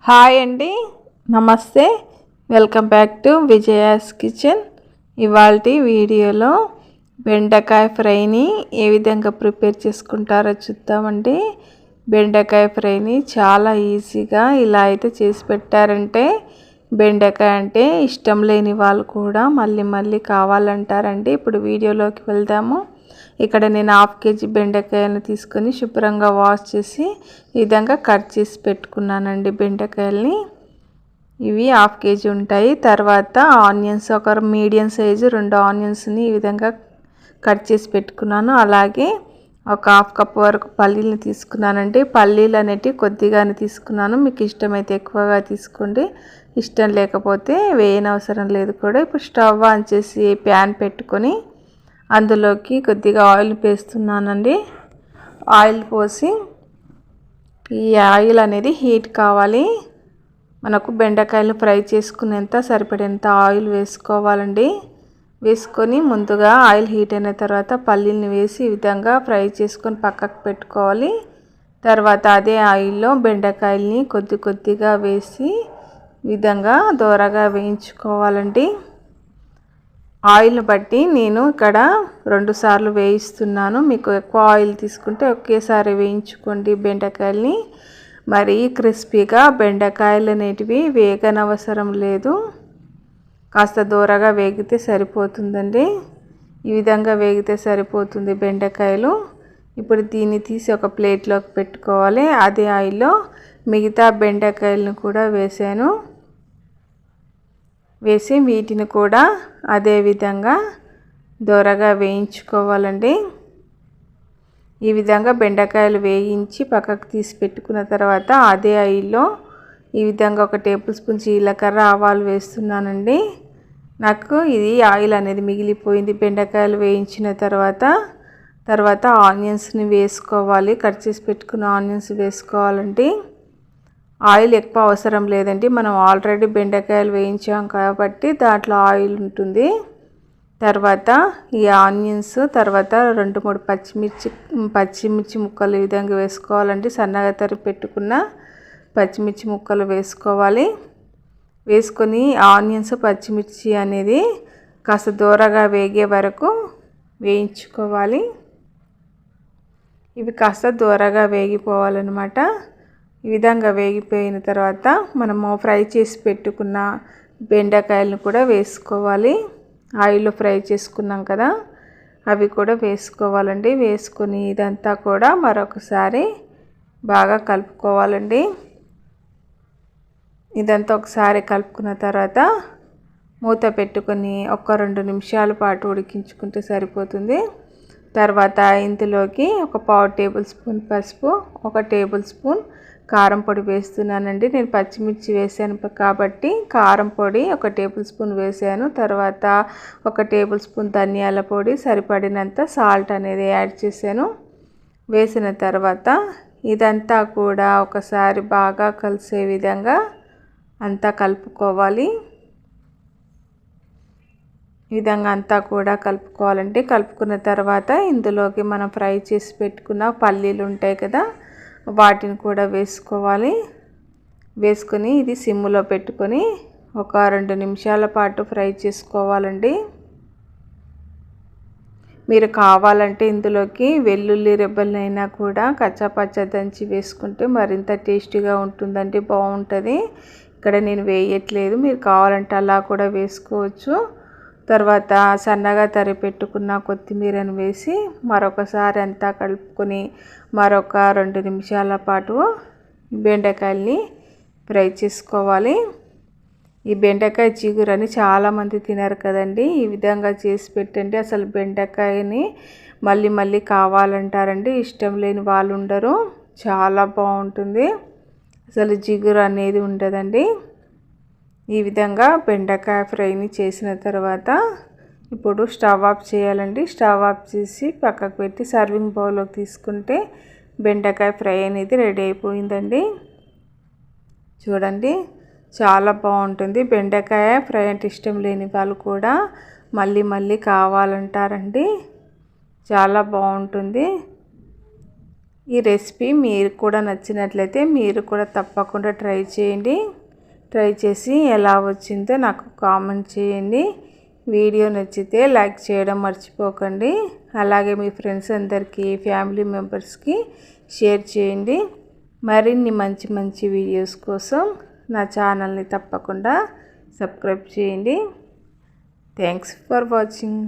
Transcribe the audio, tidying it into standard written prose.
Hi అండి, నమస్తే. Welcome back to Vijaya's kitchen. ఇవాల్టి వీడియోలో బెండకాయ ఫ్రైని ఏ విధంగా ప్రిపేర్ చేసుకుంటారో చూద్దామండి. బెండకాయ ఫ్రైని చాలా ఈజీగా ఇలా అయితే చేసి పెట్టారంటే బెండకాయ అంటే ఇష్టం లేని వాళ్ళు కూడా మళ్ళీ మళ్ళీ కావాలంటారండి. ఇప్పుడు వీడియోలోకి వెళ్దాము. ఇక్కడ నేను 1/2 kg బెండకాయలను తీసుకొని శుభ్రంగా వాష్ చేసి ఈ విధంగా కట్ చేసి పెట్టుకున్నానండి. బెండకాయల్ని ఇవి 1/2 kg ఉంటాయి. తర్వాత ఆనియన్స్ ఒక మీడియం సైజు 2 ఆనియన్స్ని ఈ విధంగా కట్ చేసి పెట్టుకున్నాను. అలాగే ఒక 1/2 కప్ వరకు పల్లీలను తీసుకున్నానండి. పల్లీలు అనేటివి కొద్దిగానే తీసుకున్నాను. మీకు ఇష్టమైతే ఎక్కువగా తీసుకోండి, ఇష్టం లేకపోతే వేయనవసరం లేదు కూడా. ఇప్పుడు స్టవ్ ఆన్ చేసి ప్యాన్ పెట్టుకొని అందులోకి కొద్దిగా ఆయిల్ వేస్తున్నానండి. ఆయిల్ పోసి ఈ ఆయిల్ అనేది హీట్ కావాలి. మనకు బెండకాయలు ఫ్రై చేసుకునేంత సరిపడేంత ఆయిల్ వేసుకోవాలండి. వేసుకొని ముందుగా ఆయిల్ హీట్ అయిన తర్వాత పల్లీలను వేసి ఈ విధంగా ఫ్రై చేసుకొని పక్కకు పెట్టుకోవాలి. తర్వాత అదే ఆయిల్లో బెండకాయల్ని కొద్దిగా వేసి ఈ విధంగా దోరగా వేయించుకోవాలండి. ఆయిల్ బట్టి నేను ఇక్కడ 2 సార్లు వేయిస్తున్నాను. మీకు ఎక్కువ ఆయిల్ తీసుకుంటే ఒకేసారి వేయించుకోండి బెండకాయల్ని. మరి క్రిస్పీగా బెండకాయలు అనేటివి వేగనవసరం లేదు, కాస్త దూరగా వేగితే సరిపోతుందండి. ఈ విధంగా వేగితే సరిపోతుంది బెండకాయలు. ఇప్పుడు దీన్ని తీసి ఒక ప్లేట్లోకి పెట్టుకోవాలి. అదే ఆయిల్లో మిగతా బెండకాయలను కూడా వేసి వీటిని కూడా అదే విధంగా దోరగా వేయించుకోవాలండి. ఈ విధంగా బెండకాయలు వేయించి పక్కకు తీసి పెట్టుకున్న తర్వాత అదే ఆయిల్లో ఈ విధంగా 1 టేబుల్ స్పూన్ జీలకర్ర ఆవాలు వేస్తున్నానండి. నాకు ఇది ఆయిల్ అనేది మిగిలిపోయింది. బెండకాయలు వేయించిన తర్వాత ఆనియన్స్ని వేసుకోవాలి. కట్ చేసి పెట్టుకున్న ఆనియన్స్ వేసుకోవాలండి. ఆయిల్ ఎక్కువ అవసరం లేదండి, మనం ఆల్రెడీ బెండకాయలు వేయించాం కాబట్టి దాంట్లో ఆయిల్ ఉంటుంది. తర్వాత ఈ ఆనియన్స్ తర్వాత 2-3 పచ్చిమిర్చి ముక్కలు ఈ విధంగా వేసుకోవాలండి. సన్నగా తరిగి పెట్టుకున్న పచ్చిమిర్చి ముక్కలు వేసుకోవాలి. వేసుకొని ఆనియన్స్ పచ్చిమిర్చి అనేది కాస్త దూరగా వేగే వరకు వేయించుకోవాలి. ఇవి కాస్త దూరగా వేగిపోవాలన్నమాట. ఈ విధంగా వేగిపోయిన తర్వాత మనము ఫ్రై చేసి పెట్టుకున్న బెండకాయలను కూడా వేసుకోవాలి. ఆయిల్లో ఫ్రై చేసుకున్నాం కదా, అవి కూడా వేసుకోవాలండి. వేసుకొని ఇదంతా కూడా మరొకసారి బాగా కలుపుకోవాలండి. ఇదంతా ఒకసారి కలుపుకున్న తర్వాత మూత పెట్టుకొని 1-2 నిమిషాల పాటు ఉడికించుకుంటే సరిపోతుంది. తర్వాత ఇందులోకి ఒక 1/2 టేబుల్ స్పూన్ పసుపు, 1 టేబుల్ స్పూన్ కారం పొడి వేస్తున్నానండి. నేను పచ్చిమిర్చి వేసాను కాబట్టి కారం పొడి 1 టేబుల్ స్పూన్ వేసాను. తర్వాత 1 టేబుల్ స్పూన్ ధనియాల పొడి, సరిపడినంత సాల్ట్ అనేది యాడ్ చేశాను. వేసిన తర్వాత ఇదంతా కూడా ఒకసారి బాగా కలిసే విధంగా అంతా కలుపుకోవాలి. ఈ విధంగా అంతా కూడా కలుపుకోవాలంటే కలుపుకున్న తర్వాత ఇందులోకి మనం ఫ్రై చేసి పెట్టుకున్న పల్లీలు ఉంటాయి కదా, వాటిని కూడా వేసుకోవాలి. వేసుకొని ఇది సిమ్లో పెట్టుకొని 1-2 నిమిషాల పాటు ఫ్రై చేసుకోవాలండి. మీరు కావాలంటే ఇందులోకి వెల్లుల్లి రెబ్బలైనా కూడా కచ్చాపచ్చా దంచి వేసుకుంటే మరింత టేస్టీగా ఉంటుందండి, బాగుంటుంది. ఇక్కడ నేను వేయట్లేదు, మీరు కావాలంటే అలా కూడా వేసుకోవచ్చు. తర్వాత సన్నగా తరిగి పెట్టుకున్న కొత్తిమీరను వేసి మరొకసారి అంతా కలుపుకొని మరొక 2 నిమిషాల పాటు బెండకాయల్ని ఫ్రై చేసుకోవాలి. ఈ బెండకాయ చిగురని చాలామంది తినరు కదండి. ఈ విధంగా చేసి పెట్టండి, అసలు బెండకాయని మళ్ళీ మళ్ళీ కావాలంటారండి. ఇష్టం లేని వాళ్ళు ఉండరు, చాలా బాగుంటుంది, అసలు జిగురు అనేది ఉండదండి. ఈ విధంగా బెండకాయ ఫ్రైని చేసిన తర్వాత ఇప్పుడు స్టవ్ ఆఫ్ చేయాలండి. స్టవ్ ఆఫ్ చేసి పక్కకు పెట్టి సర్వింగ్ బౌల్లోకి తీసుకుంటే బెండకాయ ఫ్రై అనేది రెడీ అయిపోయిందండి. చూడండి, చాలా బాగుంటుంది. బెండకాయ ఫ్రై అంటే ఇష్టం లేని వాళ్ళు కూడా మళ్ళీ మళ్ళీ కావాలంటారండి, చాలా బాగుంటుంది. ఈ రెసిపీ మీరు కూడా నచ్చినట్లయితే మీరు కూడా తప్పకుండా ట్రై చేయండి. ట్రై చేసి ఎలా వచ్చిందో నాకు కామెంట్ చేయండి. వీడియో నచ్చితే లైక్ చేయడం మర్చిపోకండి. అలాగే మీ ఫ్రెండ్స్ అందరికీ, ఫ్యామిలీ మెంబర్స్కి షేర్ చేయండి. మరిన్ని మంచి మంచి వీడియోస్ కోసం నా ఛానల్ని తప్పకుండా సబ్స్క్రైబ్ చేయండి. Thanks for watching.